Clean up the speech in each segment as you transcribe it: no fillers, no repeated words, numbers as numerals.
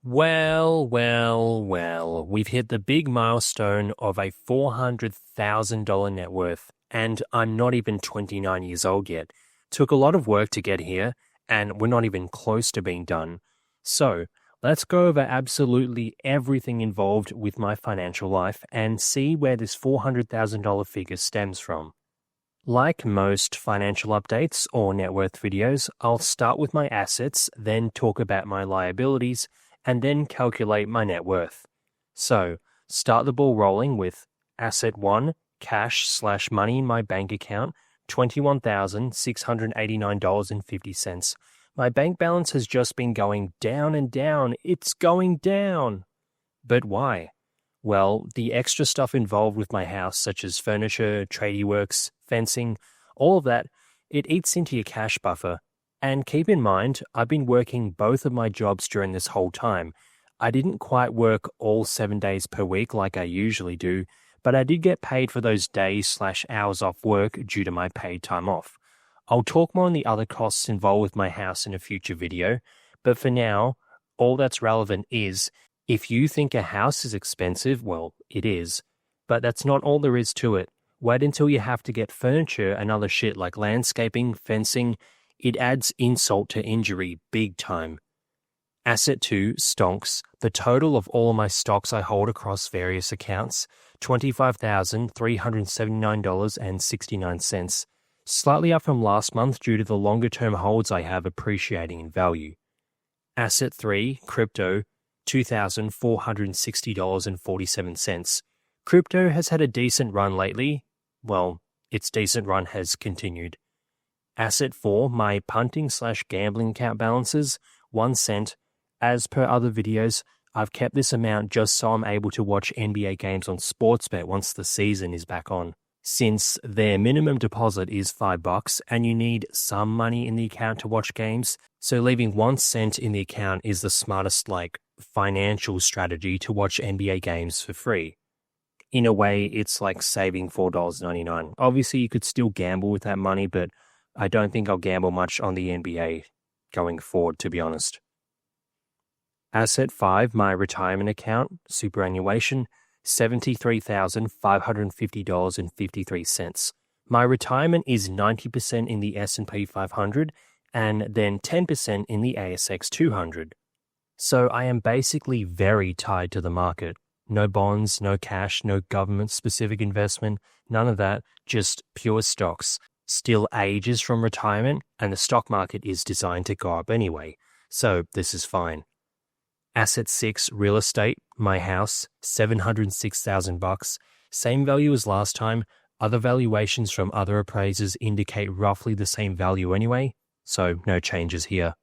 Well, we've hit the big milestone of a $400,000 net worth, and I'm not even 29 years old yet. Took a lot of work to get here, and we're not even close to being done. So, let's go over absolutely everything involved with my financial life and see where this $400,000 figure stems from. Like most financial updates or net worth videos, I'll start with my assets, then talk about my liabilities, and then calculate my net worth. So, start the ball rolling with asset 1, cash/money in my bank account, $21,689.50. My bank balance has just been going down and down. It's going down. But why? Well, the extra stuff involved with my house, such as furniture, tradie works, fencing, all of that, it eats into your cash buffer. And keep in mind, I've been working both of my jobs during this whole time. I didn't quite work all 7 days per week like I usually do, but I did get paid for those days/hours off work due to my paid time off. I'll talk more on the other costs involved with my house in a future video, but for now, all that's relevant is if you think a house is expensive, well, it is. But that's not all there is to it. Wait until you have to get furniture and other shit like landscaping, fencing. It adds insult to injury big time. Asset 2, stonks. The total of all of my stocks I hold across various accounts, $25,379.69. Slightly up from last month due to the longer term holds I have appreciating in value. Asset 3, crypto, $2,460.47. Crypto has had a decent run lately. Well, its decent run has continued. Asset 4, my punting/gambling account balances, 1 cent. As per other videos, I've kept this amount just so I'm able to watch NBA games on Sportsbet once the season is back on. Since their minimum deposit is $5 and you need some money in the account to watch games, so leaving 1 cent in the account is the smartest financial strategy to watch NBA games for free. In a way, it's like saving $4.99. Obviously, you could still gamble with that money, but I don't think I'll gamble much on the NBA going forward, to be honest. Asset 5, my retirement account, superannuation, $73,550.53. My retirement is 90% in the S&P 500 and then 10% in the ASX 200. So I am basically very tied to the market. No bonds, no cash, no government-specific investment, none of that, just pure stocks. Still ages from retirement, and the stock market is designed to go up anyway, so this is fine. Asset 6, real estate, my house, $706,000, same value as last time. Other valuations from other appraisers indicate roughly the same value anyway, so no changes here.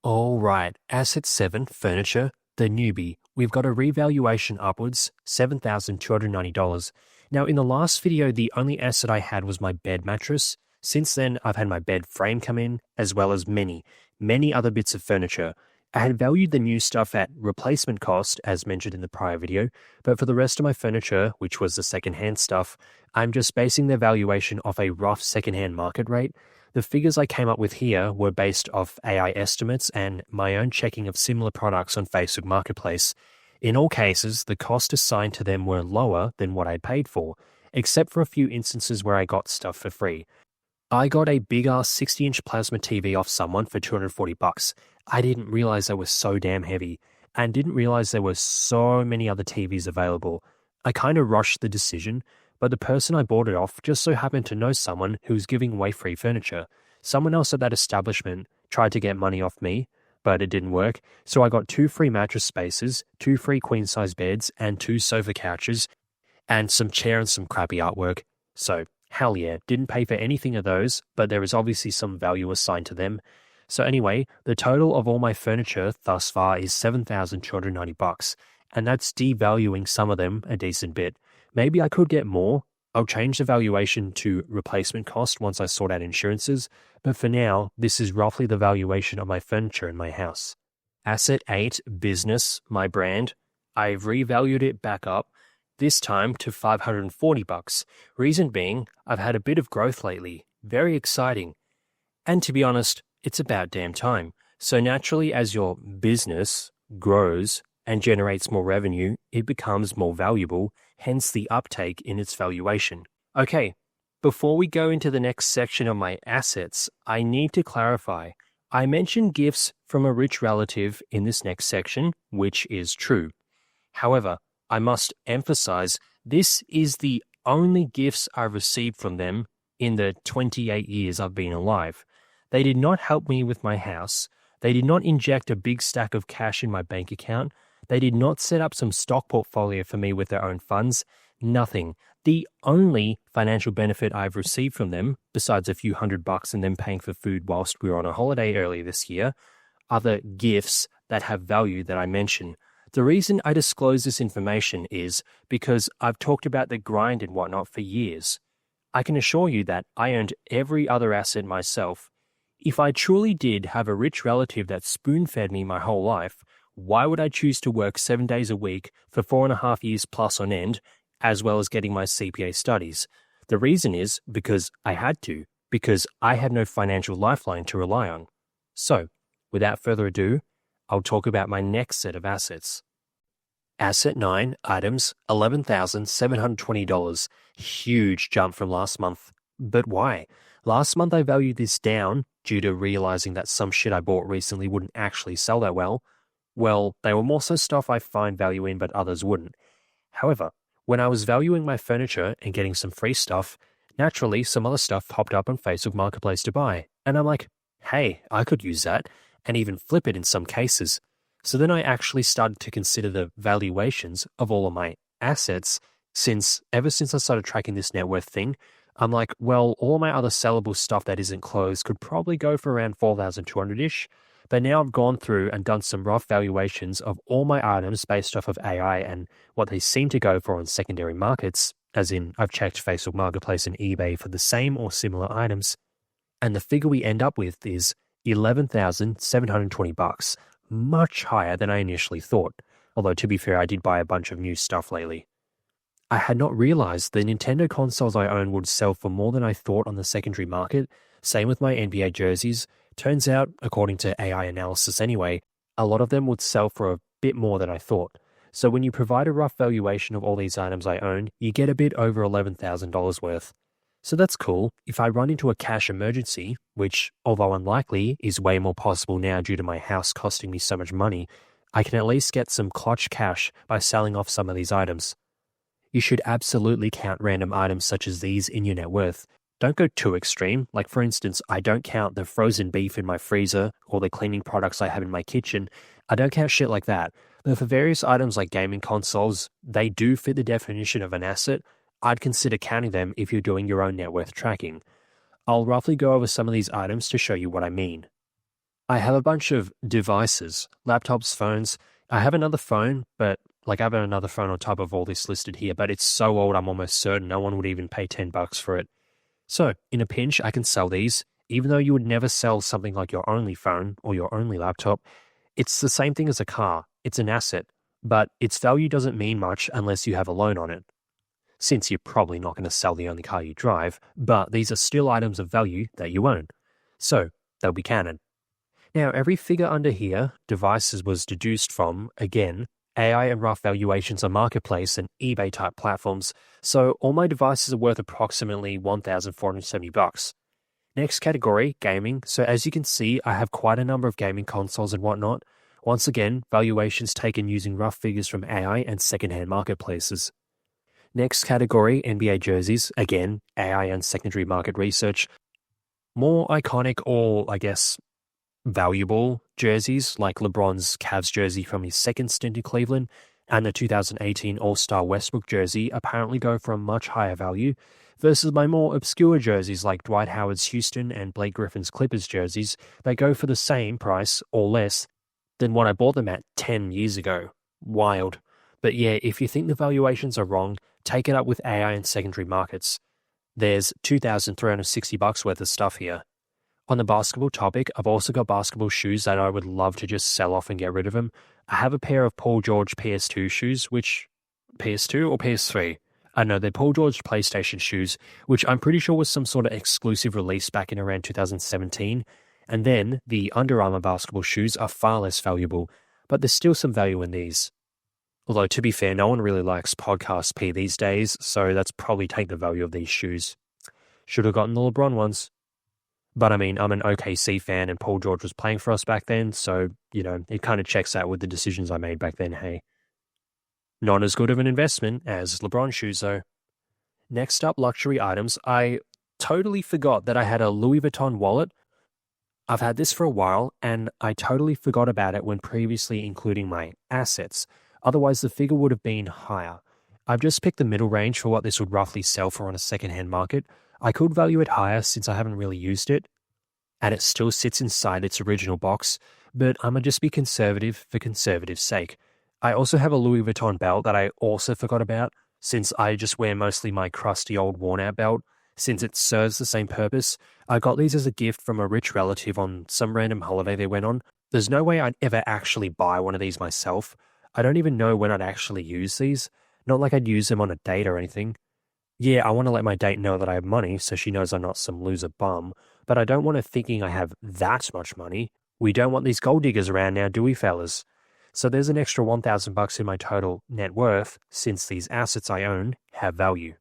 Alright, Asset 7, furniture, the newbie. We've got a revaluation upwards, $7,290. Now in the last video, the only asset I had was my bed mattress. Since then, I've had my bed frame come in, as well as many other bits of furniture. I had valued the new stuff at replacement cost, as mentioned in the prior video, but for the rest of my furniture, which was the second-hand stuff, I'm just basing their valuation off a rough second-hand market rate. The figures I came up with here were based off AI estimates and my own checking of similar products on Facebook Marketplace. In all cases, the cost assigned to them were lower than what I'd paid for, except for a few instances where I got stuff for free. I got a big-ass 60-inch plasma TV off someone for $240. I didn't realize they were so damn heavy, and didn't realize there were so many other TVs available. I kind of rushed the decision, but the person I bought it off just so happened to know someone who was giving away free furniture. Someone else at that establishment tried to get money off me, but it didn't work, so I got 2 free mattress spaces, 2 free queen-size beds, and 2 sofa couches, and some chair and some crappy artwork. So, hell yeah, didn't pay for anything of those, but there is obviously some value assigned to them. So anyway, the total of all my furniture thus far is $7,290, and that's devaluing some of them a decent bit. Maybe I could get more. I'll change the valuation to replacement cost once I sort out insurances, but for now, this is roughly the valuation of my furniture in my house. Asset 8, business, my brand. I've revalued it back up, this time to $540. Reason being, I've had a bit of growth lately. Very exciting. And to be honest, it's about damn time. So naturally, as your business, grows and generates more revenue, it becomes more valuable, hence the uptake in its valuation. Okay, before we go into the next section of my assets, I need to clarify. I mentioned gifts from a rich relative in this next section, which is true. However, I must emphasize this is the only gifts I've received from them in the 28 years I've been alive. They did not help me with my house. They did not inject a big stack of cash in my bank account. They did not set up some stock portfolio for me with their own funds. Nothing. The only financial benefit I've received from them, besides a few $100 and them paying for food whilst we were on a holiday earlier this year, are the gifts that have value that I mention. The reason I disclose this information is because I've talked about the grind and whatnot for years. I can assure you that I earned every other asset myself. If I truly did have a rich relative that spoon-fed me my whole life, why would I choose to work 7 days a week for 4.5 years plus on end, as well as getting my CPA studies? The reason is because I had to, because I had no financial lifeline to rely on. So, without further ado, I'll talk about my next set of assets. Asset 9, items, $11,720. Huge jump from last month. But why? Last month I valued this down due to realizing that some shit I bought recently wouldn't actually sell that well. Well, they were more so stuff I find value in but others wouldn't. However, when I was valuing my furniture and getting some free stuff, naturally some other stuff popped up on Facebook Marketplace to buy. And I'm like, hey, I could use that, and even flip it in some cases. So then I actually started to consider the valuations of all of my assets ever since I started tracking this net worth thing. I'm like, well, all my other sellable stuff that isn't closed could probably go for around 4,200-ish. But now I've gone through and done some rough valuations of all my items based off of AI and what they seem to go for on secondary markets, as in I've checked Facebook Marketplace and eBay for the same or similar items. And the figure we end up with is $11,720, much higher than I initially thought. Although to be fair, I did buy a bunch of new stuff lately. I had not realized the Nintendo consoles I own would sell for more than I thought on the secondary market. Same with my NBA jerseys. Turns out, according to AI analysis anyway, a lot of them would sell for a bit more than I thought. So when you provide a rough valuation of all these items I own, you get a bit over $11,000 worth. So that's cool. If I run into a cash emergency, which, although unlikely, is way more possible now due to my house costing me so much money, I can at least get some clutch cash by selling off some of these items. You should absolutely count random items such as these in your net worth. Don't go too extreme. Like for instance, I don't count the frozen beef in my freezer or the cleaning products I have in my kitchen. I don't count shit like that. But for various items like gaming consoles, they do fit the definition of an asset. I'd consider counting them if you're doing your own net worth tracking. I'll roughly go over some of these items to show you what I mean. I have a bunch of devices, laptops, phones. I have another phone, but I have another phone on top of all this listed here, but it's so old I'm almost certain no one would even pay $10 for it. So, in a pinch, I can sell these. Even though you would never sell something like your only phone or your only laptop, it's the same thing as a car. It's an asset, but its value doesn't mean much unless you have a loan on it. Since you're probably not going to sell the only car you drive, but these are still items of value that you own. So, they'll be counted. Now, every figure under here, devices, was deduced from, again, AI and rough valuations on Marketplace and eBay type platforms, so all my devices are worth approximately $1,470. Next category, gaming. So as you can see, I have quite a number of gaming consoles and whatnot. Once again, valuations taken using rough figures from AI and secondhand marketplaces. Next category, NBA jerseys. Again, AI and secondary market research. More iconic or, I guess, valuable jerseys like LeBron's Cavs jersey from his second stint in Cleveland and the 2018 All-Star Westbrook jersey apparently go for a much higher value versus my more obscure jerseys like Dwight Howard's Houston and Blake Griffin's Clippers jerseys that go for the same price or less than what I bought them at 10 years ago. Wild. But yeah, if you think the valuations are wrong, take it up with AI and secondary markets. There's $2,360 worth of stuff here. On the basketball topic, I've also got basketball shoes that I would love to just sell off and get rid of them. I have a pair of Paul George PS2 shoes, which... PS2 or PS3? I know they're Paul George PlayStation shoes, which I'm pretty sure was some sort of exclusive release back in around 2017. And then the Under Armour basketball shoes are far less valuable. but there's still some value in these. Although, to be fair, no one really likes podcast P these days, so that's probably take the value of these shoes. Should have gotten the LeBron ones. But I mean, I'm an OKC fan and Paul George was playing for us back then, so, it kind of checks out with the decisions I made back then, hey. Not as good of an investment as LeBron shoes, though. Next up, luxury items. I totally forgot that I had a Louis Vuitton wallet. I've had this for a while, and I totally forgot about it when previously including my assets. Otherwise, the figure would have been higher. I've just picked the middle range for what this would roughly sell for on a secondhand market. I could value it higher since I haven't really used it, and it still sits inside its original box, but I'm going to just be conservative for conservative's sake. I also have a Louis Vuitton belt that I also forgot about, since I just wear mostly my crusty old worn-out belt, since it serves the same purpose. I got these as a gift from a rich relative on some random holiday they went on. There's no way I'd ever actually buy one of these myself. I don't even know when I'd actually use these. Not like I'd use them on a date or anything. Yeah, I want to let my date know that I have money so she knows I'm not some loser bum, but I don't want her thinking I have that much money. We don't want these gold diggers around now, do we, fellas? So there's an extra $1,000 in my total net worth since these assets I own have value.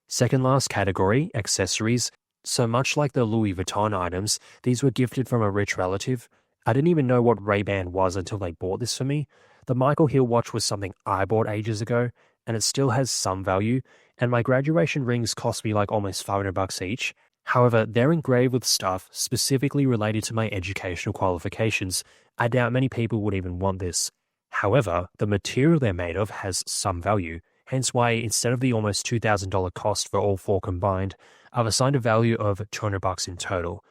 Second last category, accessories. So much like the Louis Vuitton items, these were gifted from a rich relative. I didn't even know what Ray-Ban was until they bought this for me. The Michael Hill watch was something I bought ages ago, and it still has some value, and my graduation rings cost me like almost $500 each. However, they're engraved with stuff specifically related to my educational qualifications. I doubt many people would even want this. However, the material they're made of has some value, hence why instead of the almost $2,000 cost for all four combined, I've assigned a value of $200 in total.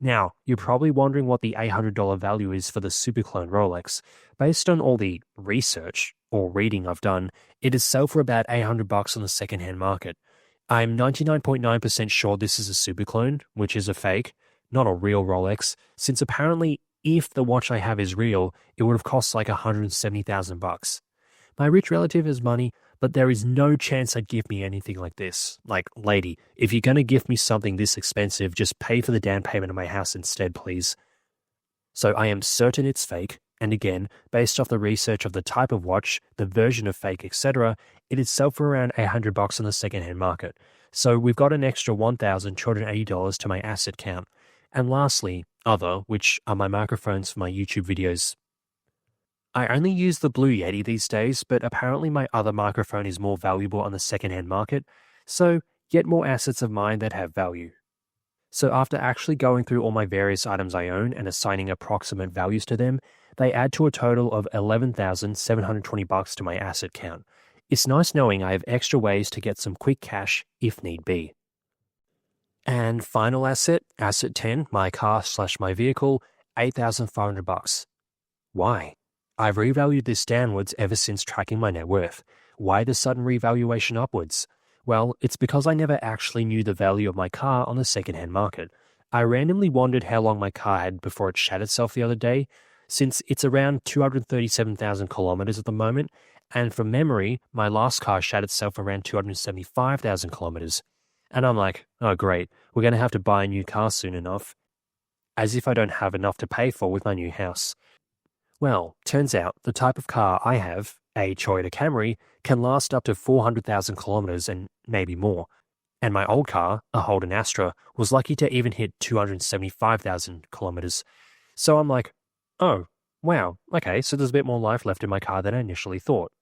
Now, you're probably wondering what the $800 value is for the Superclone Rolex. Based on all the research or reading I've done, it is sell for about $800 on the secondhand market. I'm 99.9% sure this is a Superclone, which is a fake, not a real Rolex, since apparently if the watch I have is real, it would have cost like $170,000. My rich relative has money, but there is no chance they'd give me anything like this. Like, lady, if you're going to give me something this expensive, just pay for the down payment of my house instead, please. So I am certain it's fake, and again, based off the research of the type of watch, the version of fake, etc., it is sell for around $800 on the secondhand market. So we've got an extra $1,280 to my asset count. And lastly, other, which are my microphones for my YouTube videos. I only use the Blue Yeti these days, but apparently my other microphone is more valuable on the secondhand market, so yet more assets of mine that have value. So after actually going through all my various items I own and assigning approximate values to them, they add to a total of $11,720 to my asset count. It's nice knowing I have extra ways to get some quick cash if need be. And final asset 10, my car/my vehicle, $8,500. Why? I've revalued this downwards ever since tracking my net worth. Why the sudden revaluation upwards? Well, it's because I never actually knew the value of my car on the secondhand market. I randomly wondered how long my car had before it shat itself the other day, since it's around 237,000 kilometers at the moment, and from memory, my last car shat itself around 275,000 kilometers. And I'm like, oh great, we're going to have to buy a new car soon enough. As if I don't have enough to pay for with my new house. Well, turns out the type of car I have, a Toyota Camry, can last up to 400,000 kilometers and maybe more. And my old car, a Holden Astra, was lucky to even hit 275,000 kilometers. So I'm like, oh, wow, okay, so there's a bit more life left in my car than I initially thought.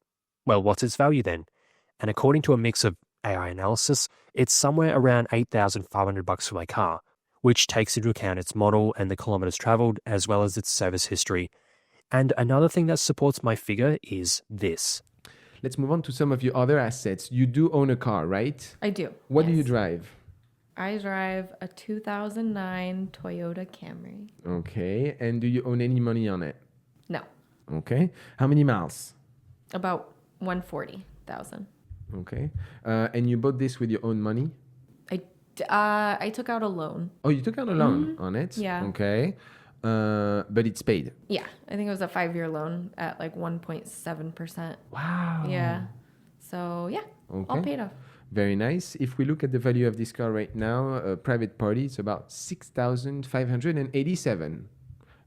Well, what's its value then? And according to a mix of AI analysis, it's somewhere around $8,500 for my car, which takes into account its model and the kilometers traveled, as well as its service history. And another thing that supports my figure is this. Let's move on to some of your other assets. You do own a car, right? I do. What do you drive? I drive a 2009 Toyota Camry. Okay. And do you own any money on it? No. Okay. How many miles? About 140,000. Okay. And you bought this with your own money? I took out a loan. Oh, you took out a loan on it? Yeah. Okay. But it's paid. Yeah. I think it was a 5-year loan at like 1.7%. Wow. Yeah. So, yeah. Okay. All paid off. Very nice. If we look at the value of this car right now, private party, it's about 6,587.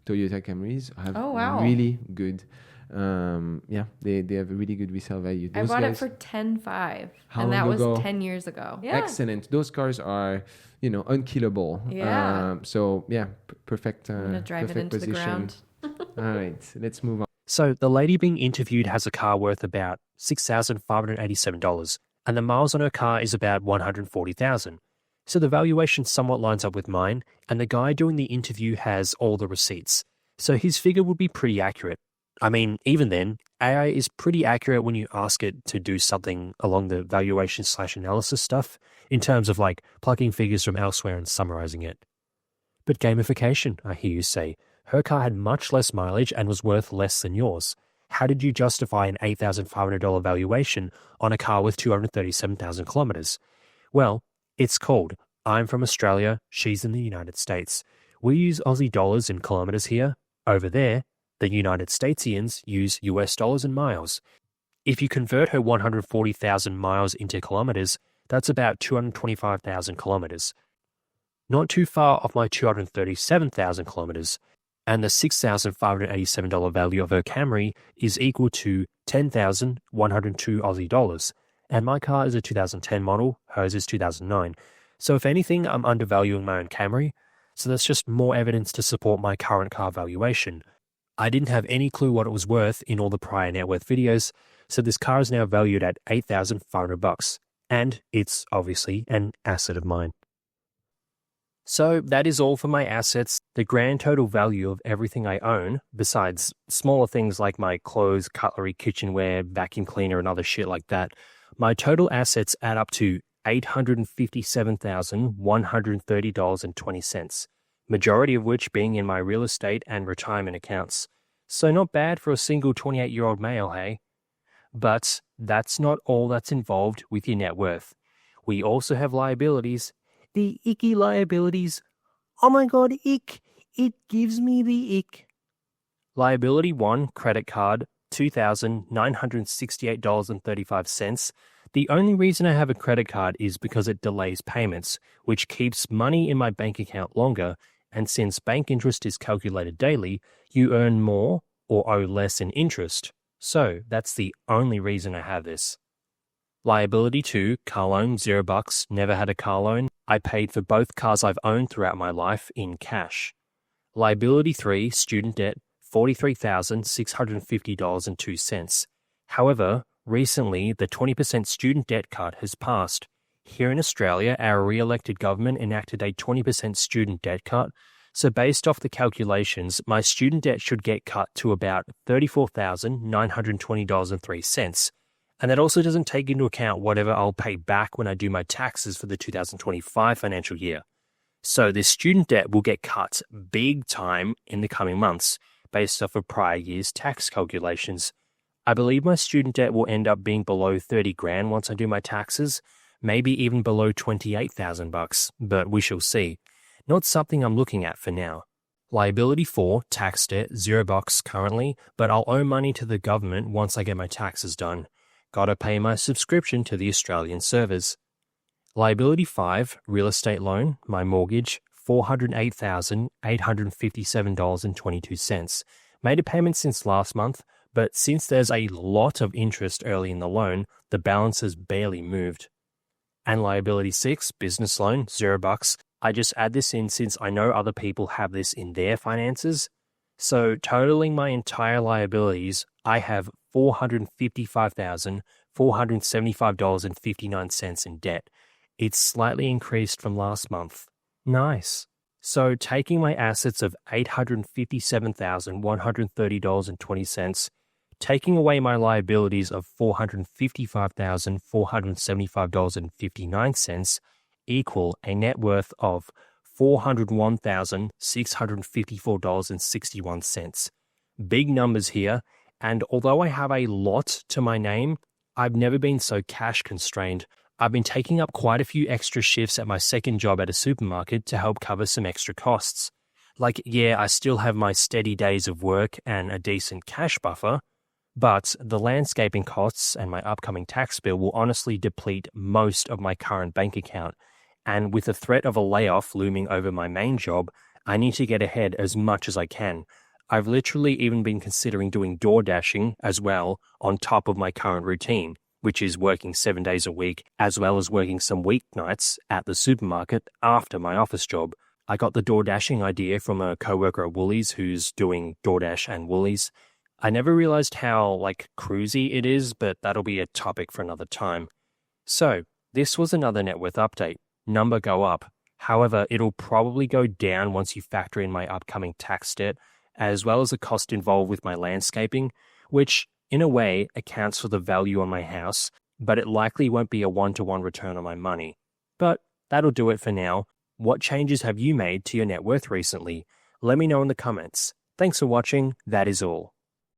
Toyota Camrys have really good Yeah, they have a really good resale value. I Those bought it guys, for 10.5, how and long that was ago? 10 years ago. Yeah. Excellent. Those cars are, unkillable. Yeah. So yeah, perfect. I'm gonna drive it Perfect into the position. ground. All right, let's move on. So the lady being interviewed has a car worth about $6,587, and the miles on her car is about 140,000. So the valuation somewhat lines up with mine, and the guy doing the interview has all the receipts. So his figure would be pretty accurate. I mean, even then, AI is pretty accurate when you ask it to do something along the valuation/analysis stuff, in terms of like plugging figures from elsewhere and summarizing it. But gamification, I hear you say. Her car had much less mileage and was worth less than yours. How did you justify an $8,500 valuation on a car with 237,000 kilometers? Well, it's called I'm from Australia, she's in the United States. We use Aussie dollars in kilometers here. Over there, the United Statesians use US dollars and miles. If you convert her 140,000 miles into kilometers, that's about 225,000 kilometers. Not too far off my 237,000 kilometers. And the $6,587 value of her Camry is equal to 10,102 Aussie dollars. And my car is a 2010 model, hers is 2009. So if anything, I'm undervaluing my own Camry. So that's just more evidence to support my current car valuation. I didn't have any clue what it was worth in all the prior net worth videos, so this car is now valued at $8,500, and it's obviously an asset of mine. So that is all for my assets. The grand total value of everything I own, besides smaller things like my clothes, cutlery, kitchenware, vacuum cleaner, and other shit like that, my total assets add up to $857,130.20. Majority of which being in my real estate and retirement accounts. So not bad for a single 28-year-old male, hey? But that's not all that's involved with your net worth. We also have liabilities. The icky liabilities. Oh my god, ick. It gives me the ick. Liability 1, credit card, $2,968.35. The only reason I have a credit card is because it delays payments, which keeps money in my bank account longer. And since bank interest is calculated daily, you earn more or owe less in interest. So that's the only reason I have this. Liability 2, car loan, $0, never had a car loan. I paid for both cars I've owned throughout my life in cash. Liability 3, student debt, $43,650.02. However, recently the 20% student debt cut has passed. Here in Australia, our re-elected government enacted a 20% student debt cut, so based off the calculations, my student debt should get cut to about $34,920.03. And that also doesn't take into account whatever I'll pay back when I do my taxes for the 2025 financial year. So this student debt will get cut big time in the coming months, based off of prior year's tax calculations. I believe my student debt will end up being below 30 grand once I do my taxes, maybe even below 28,000 bucks, but we shall see. Not something I'm looking at for now. Liability 4, tax debt, $0 currently, but I'll owe money to the government once I get my taxes done. Gotta pay my subscription to the Australian servers. Liability 5, real estate loan, my mortgage, $408,857.22. Made a payment since last month, but since there's a lot of interest early in the loan, the balance has barely moved. And liability 6, business loan, $0. I just add this in since I know other people have this in their finances. So totaling my entire liabilities, I have $455,475.59 in debt. It's slightly increased from last month. Nice. So taking my assets of $857,130.20, taking away my liabilities of $455,475.59 equal a net worth of $401,654.61. Big numbers here, and although I have a lot to my name, I've never been so cash constrained. I've been taking up quite a few extra shifts at my second job at a supermarket to help cover some extra costs. Like, yeah, I still have my steady days of work and a decent cash buffer, but the landscaping costs and my upcoming tax bill will honestly deplete most of my current bank account. And with the threat of a layoff looming over my main job, I need to get ahead as much as I can. I've literally even been considering doing door dashing as well on top of my current routine, which is working 7 days a week, as well as working some weeknights at the supermarket after my office job. I got the door dashing idea from a coworker at Woolies who's doing DoorDash and Woolies. I never realized how, cruisy it is, but that'll be a topic for another time. So, this was another net worth update. Number go up. However, it'll probably go down once you factor in my upcoming tax debt, as well as the cost involved with my landscaping, which, in a way, accounts for the value on my house, but it likely won't be a one-to-one return on my money. But that'll do it for now. What changes have you made to your net worth recently? Let me know in the comments. Thanks for watching. That is all.